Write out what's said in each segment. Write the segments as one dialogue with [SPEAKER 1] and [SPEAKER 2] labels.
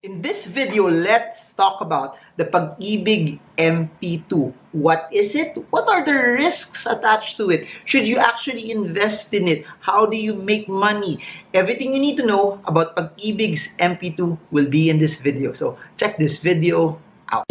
[SPEAKER 1] In this video, let's talk about the Pag-Ibig MP2. What is it? What are the risks attached to it? Should you actually invest in it? How do you make money? Everything you need to know about Pag-Ibig's MP2 will be in this video. So check this video out.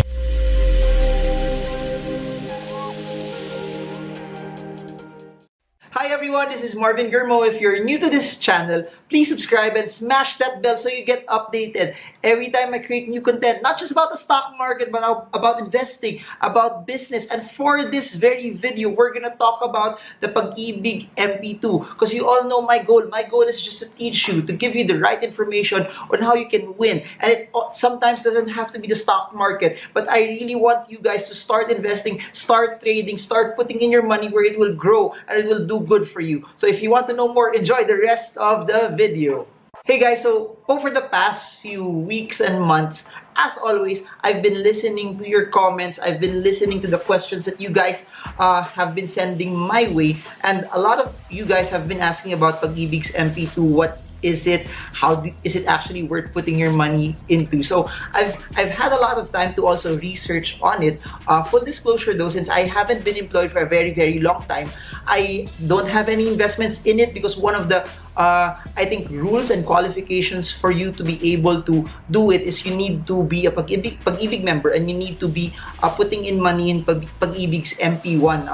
[SPEAKER 1] Hi everyone, this is Marvin Germo. If you're new to this channel, please subscribe and smash that bell so you get updated every time I create new content, not just about the stock market, but about investing, about business. And for this very video, we're gonna talk about the Pag-Ibig MP2 because you all know my goal. My goal is just to teach you, to give you the right information on how you can win. And it sometimes doesn't have to be the stock market, but I really want you guys to start investing, start trading, start putting in your money where it will grow and it will do good for you. So if you want to know more, enjoy the rest of the video. Hey guys, so over the past few weeks and months, as always, I've been listening to your comments. I've been listening to the questions that you guys have been sending my way. And a lot of you guys have been asking about Pag-Ibig's MP2. What is it? How is it actually worth putting your money into? So I've had a lot of time to also research on it. Full disclosure though, since I haven't been employed for a very long time, I don't have any investments in it because one of the I think rules and qualifications for you to be able to do it is you need to be a Pag-Ibig member and you need to be putting in money in Pag-Ibig's MP1,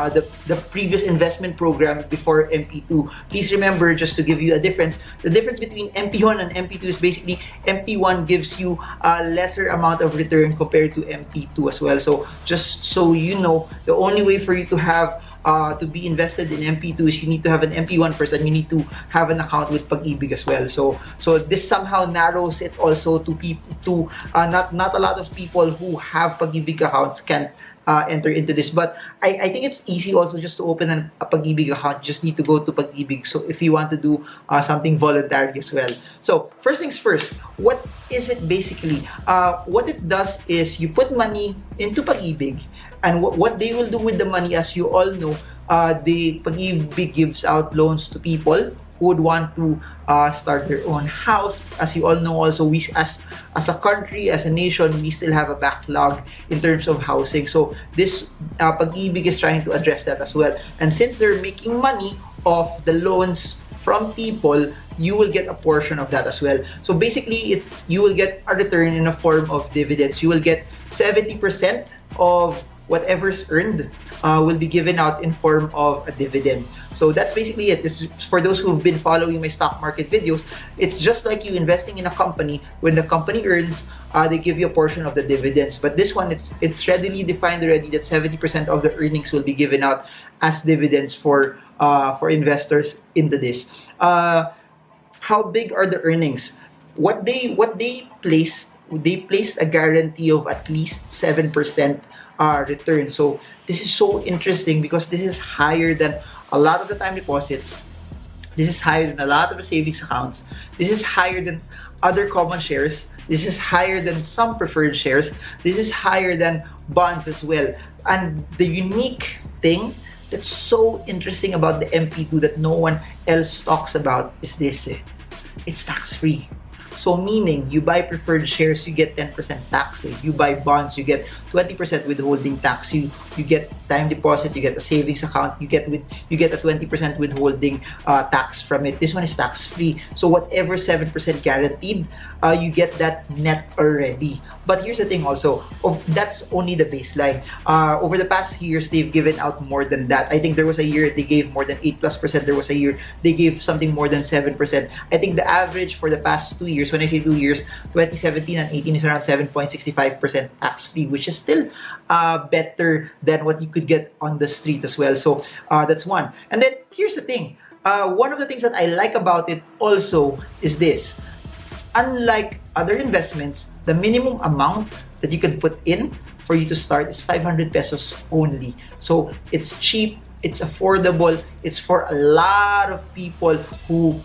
[SPEAKER 1] the previous investment program before MP2. Please remember, just to give you a difference, the difference between MP1 and MP2 is basically MP1 gives you a lesser amount of return compared to MP2 as well. So just so you know, the only way for you to have to be invested in MP2 is you need to have an MP1 first and you need to have an account with Pag-Ibig as well. So this somehow narrows it also to people not a lot of people who have Pag-Ibig accounts can enter into this. But I think it's easy also just to open a Pag-Ibig account. You just need to go to Pag-Ibig. So if you want to do something voluntary as well. So first things first, what is it basically? What it does is you put money into Pag-Ibig, and what they will do with the money, as you all know, the Pag-Ibig gives out loans to people who would want to start their own house. As you all know also, we as a country, as a nation, we still have a backlog in terms of housing. So this Pag-Ibig is trying to address that as well. And since they're making money off the loans from people, you will get a portion of that as well. So basically, you will get a return in a form of dividends. You will get 70% of whatever's earned will be given out in form of a dividend. So that's basically it. This is for those who've been following my stock market videos. It's just like you investing in a company. When the company earns, they give you a portion of the dividends. But this one, it's readily defined already that 70% of the earnings will be given out as dividends for investors into this. How big are the earnings? What they placed a guarantee of at least 7% return. So this is so interesting because this is higher than a lot of the time deposits. This is higher than a lot of the savings accounts. This is higher than other common shares. This is higher than some preferred shares. This is higher than bonds as well. And the unique thing that's so interesting about the MP2 that no one else talks about is this. It's tax-free. So meaning, you buy preferred shares, you get 10% tax. If you buy bonds, you get 20% withholding tax. You get time deposit, you get a savings account, you get a 20% withholding tax from it. This one is tax-free. So whatever 7% guaranteed, you get that net already. But here's the thing also, that's only the baseline. Over the past years, they've given out more than that. I think there was a year they gave more than 8+%. There was a year they gave something more than 7%. I think the average for the past 2 years, when I say 2 years, 2017 and 18 is around 7.65% tax-free, which is still better than what you could get on the street as well. So that's one. And then here's the thing. One of the things that I like about it also is this. Unlike other investments, the minimum amount that you can put in for you to start is 500 pesos only. So it's cheap, It's affordable. It's for a lot of people who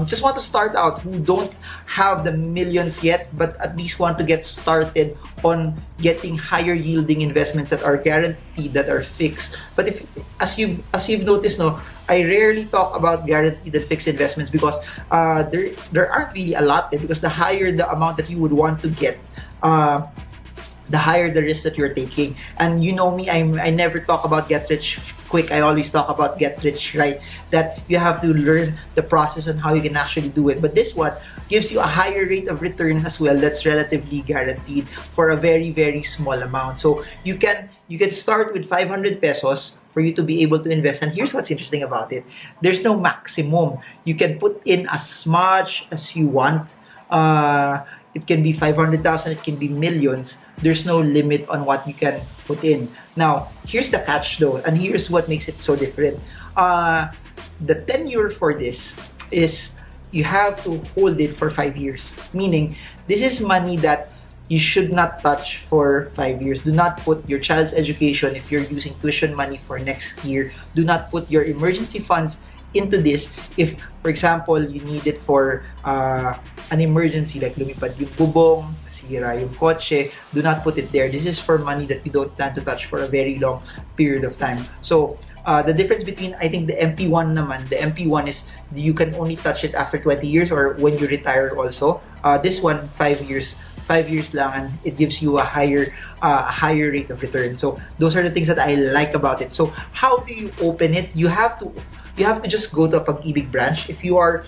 [SPEAKER 1] just want to start out, who don't have the millions yet, but at least want to get started on getting higher yielding investments that are guaranteed, that are fixed. But if, as you've noticed, no, I rarely talk about guaranteed and fixed investments because there aren't really a lot there. Because the higher the amount that you would want to get, the higher the risk that you're taking. And you know me, I never talk about get rich quick. I always talk about get rich right. That you have to learn the process on how you can actually do it. But this one gives you a higher rate of return as well that's relatively guaranteed for a very, very small amount. So you can start with 500 pesos for you to be able to invest. And here's what's interesting about it. There's no maximum. You can put in as much as you want. It can be 500,000, it can be millions. There's no limit on what you can put in. Now, here's the catch though, and here's what makes it so different. The tenure for this is you have to hold it for 5 years. Meaning, this is money that you should not touch for 5 years. Do not put your child's education, if you're using tuition money for next year, do not put your emergency funds into this. If, for example, you need it for an emergency, like lumipad yung bubong, nasira yung kotse, do not put it there. This is for money that you don't plan to touch for a very long period of time. So, the difference between, I think, the MP1 naman, the MP1 is you can only touch it after 20 years or when you retire also. This one, 5 years. 5 years lang, and it gives you a higher rate of return. So those are the things that I like about it. So how do you open it? You have to just go to a Pag-Ibig branch. If you are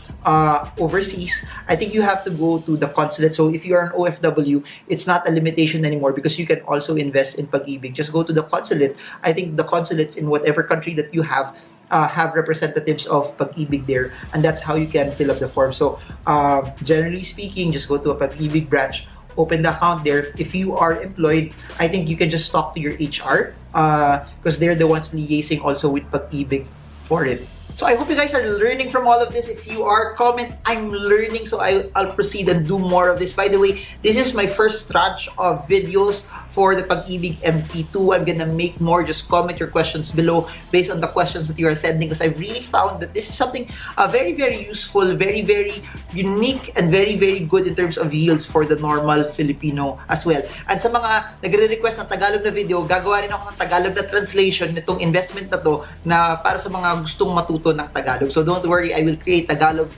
[SPEAKER 1] overseas, I think you have to go to the consulate. So if you are an OFW, it's not a limitation anymore because you can also invest in Pag-Ibig. Just go to the consulate. I think the consulates in whatever country that you have representatives of Pag-Ibig there, and that's how you can fill up the form. So generally speaking, just go to a Pag-Ibig branch, open the account there. If you are employed, I think you can just talk to your HR because they're the ones liaising also with Pag-Ibig for it. So I hope you guys are learning from all of this. If you are, comment, I'm learning, so I'll proceed and do more of this. By the way, this is my first tranche of videos for the Pag-Ibig MP2. I'm gonna make more. Just comment your questions below based on the questions that you are sending, because I really found that this is something very, very useful, very, very unique, and very, very good in terms of yields for the normal Filipino as well. And sa mga nagre-request ng Tagalog na video, gagawa rin ako ng Tagalog na translation nitong investment na to na para sa mga gustong matuto ng Tagalog. So don't worry, I will create a Tagalog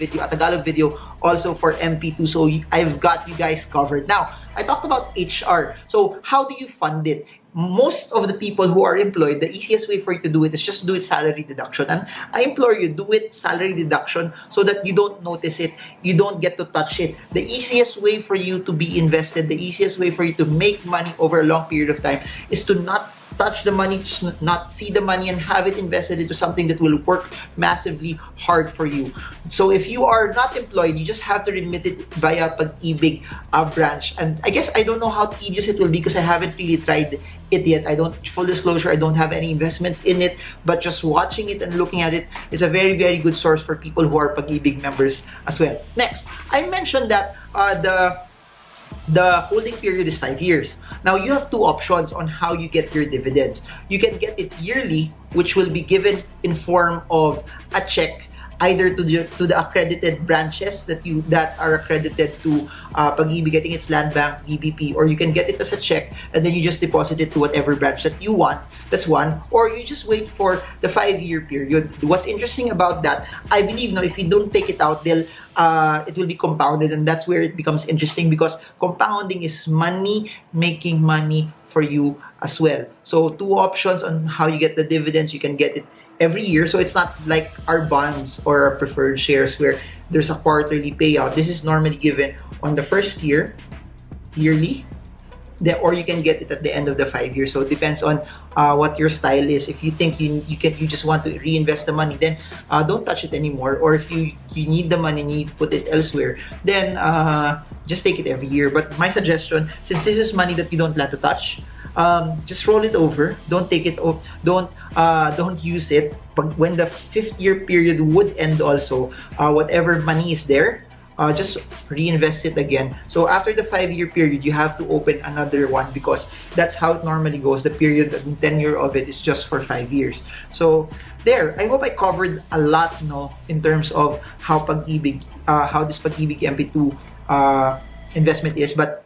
[SPEAKER 1] video also for MP2. So I've got you guys covered. Now, I talked about HR. So how do you fund it? Most of the people who are employed, the easiest way for you to do it is just do it salary deduction. And I implore you, do it salary deduction so that you don't notice it, you don't get to touch it. The easiest way for you to be invested, the easiest way for you to make money over a long period of time is to not touch the money, not see the money, and have it invested into something that will work massively hard for you. So if you are not employed, you just have to remit it via Pag-Ibig branch. And I guess I don't know how tedious it will be because I haven't really tried it yet. Full disclosure, I don't have any investments in it, but just watching it and looking at it is a very, very good source for people who are Pag-Ibig members as well. Next, I mentioned that the holding period is 5 years. Now, you have two options on how you get your dividends. You can get it yearly, which will be given in form of a check, either to the accredited branches that are accredited to Pag-Ibig. I think it's Land Bank, BBP, or you can get it as a check and then you just deposit it to whatever branch that you want. That's one. Or you just wait for the 5-year period. What's interesting about that, I believe now, if you don't take it out, it will be compounded, and that's where it becomes interesting because compounding is money making money for you as well. So two options on how you get the dividends. You can get it every year, so it's not like our bonds or our preferred shares where there's a quarterly payout. This is normally given on the first year, yearly, or you can get it at the end of the 5 years. So it depends on what your style is. If you think you just want to reinvest the money, then don't touch it anymore. Or if you need the money and you need to put it elsewhere, then just take it every year. But my suggestion, since this is money that you don't plan to touch, just roll it over. Don't take it off. Don't use it. But when the 5th year period would end also, whatever money is there, just reinvest it again. So after the 5-year period, you have to open another one because that's how it normally goes. The period, the tenure of it is just for 5 years. So there, I hope I covered a lot, no, in terms of how Pag-Ibig, how this Pag-Ibig MP2 investment is. But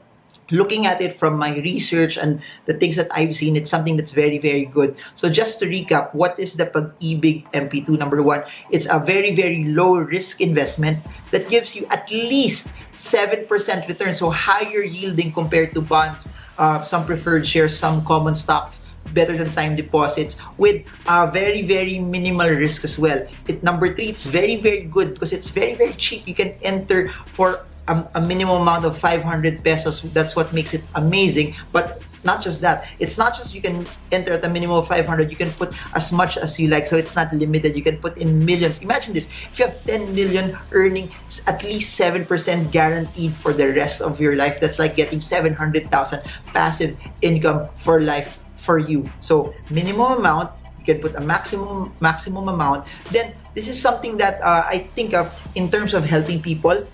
[SPEAKER 1] looking at it from my research and the things that I've seen, it's something that's very, very good. So just to recap, what is the Pag-Ibig MP2? Number one, it's a very, very low risk investment that gives you at least 7% return. So higher yielding compared to bonds, some preferred shares, some common stocks, better than time deposits with very, very minimal risk as well. Number three, it's very, very good because it's very, very cheap. You can enter for a minimum amount of 500 pesos. That's what makes it amazing. But not just that, it's not just you can enter at a minimum of 500, you can put as much as you like, so it's not limited. You can put in millions. Imagine this, if you have 10 million earning at least 7% guaranteed for the rest of your life, that's like getting 700,000 passive income for life for you. So minimum amount, you can put a maximum amount. Then this is something that I think of in terms of helping people.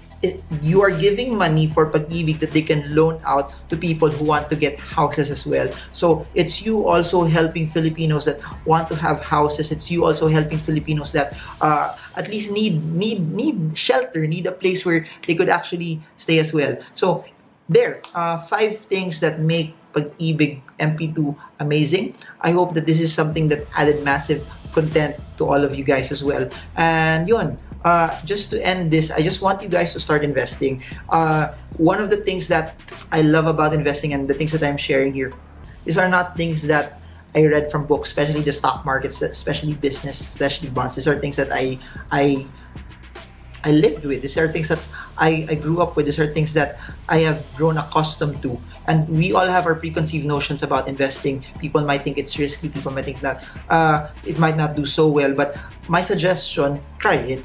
[SPEAKER 1] You are giving money for Pag-Ibig that they can loan out to people who want to get houses as well. So it's you also helping Filipinos that want to have houses. It's you also helping Filipinos that at least need shelter, need a place where they could actually stay as well. So there, 5 things that make Pag-Ibig MP2 amazing. I hope that this is something that added massive content to all of you guys as well. And yun, just to end this, I just want you guys to start investing. One of the things that I love about investing and the things that I'm sharing here, these are not things that I read from books, especially the stock markets, especially business, especially bonds. These are things that I lived with. These are things that I grew up with. These are things that I have grown accustomed to. And we all have our preconceived notions about investing. People might think it's risky. People might think that it might not do so well. But my suggestion, try it.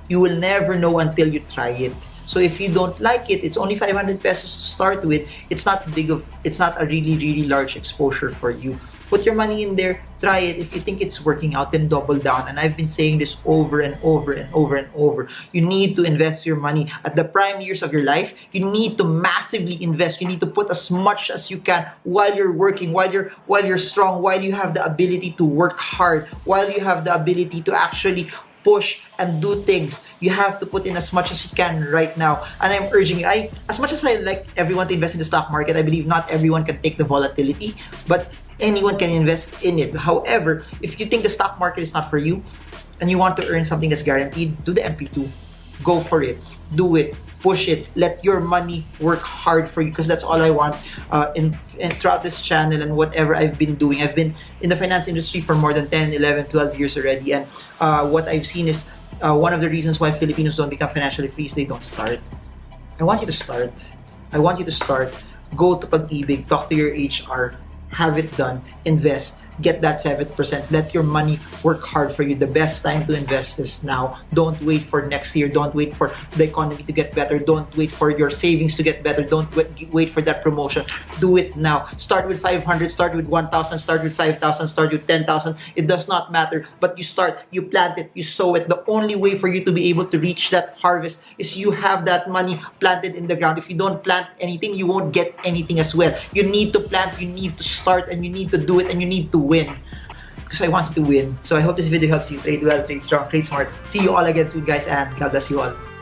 [SPEAKER 1] You will never know until you try it. So if you don't like it, it's only 500 pesos to start with. It's not a really, really large exposure for you. Put your money in there, try it. If you think it's working out, then double down. And I've been saying this over and over and over and over. You need to invest your money at the prime years of your life. You need to massively invest. You need to put as much as you can while you're working, while you're strong, while you have the ability to work hard, while you have the ability to actually push and do things. You have to put in as much as you can right now. And I'm urging you, as much as I like everyone to invest in the stock market, I believe not everyone can take the volatility, but anyone can invest in it. However, if you think the stock market is not for you and you want to earn something that's guaranteed, do the MP2. Go for it. Do it. Push it. Let your money work hard for you, because that's all I want in throughout this channel and whatever I've been doing. I've been in the finance industry for more than 10, 11, 12 years already, and what I've seen is one of the reasons why Filipinos don't become financially free is they don't start. I want you to start. I want you to start. Go to Pag-Ibig, talk to your HR, have it done, invest, get that 7%. Let your money work hard for you. The best time to invest is now. Don't wait for next year. Don't wait for the economy to get better. Don't wait for your savings to get better. Don't wait for that promotion. Do it now. Start with 500, start with 1,000, start with 5,000, start with 10,000. It does not matter. But you start, you plant it, you sow it. The only way for you to be able to reach that harvest is you have that money planted in the ground. If you don't plant anything, you won't get anything as well. You need to plant, you need to start, and you need to do it, and you need to win, because I want you to win. So I hope this video helps you. Trade well, trade strong, trade smart. See you all again soon, guys, and God bless you all.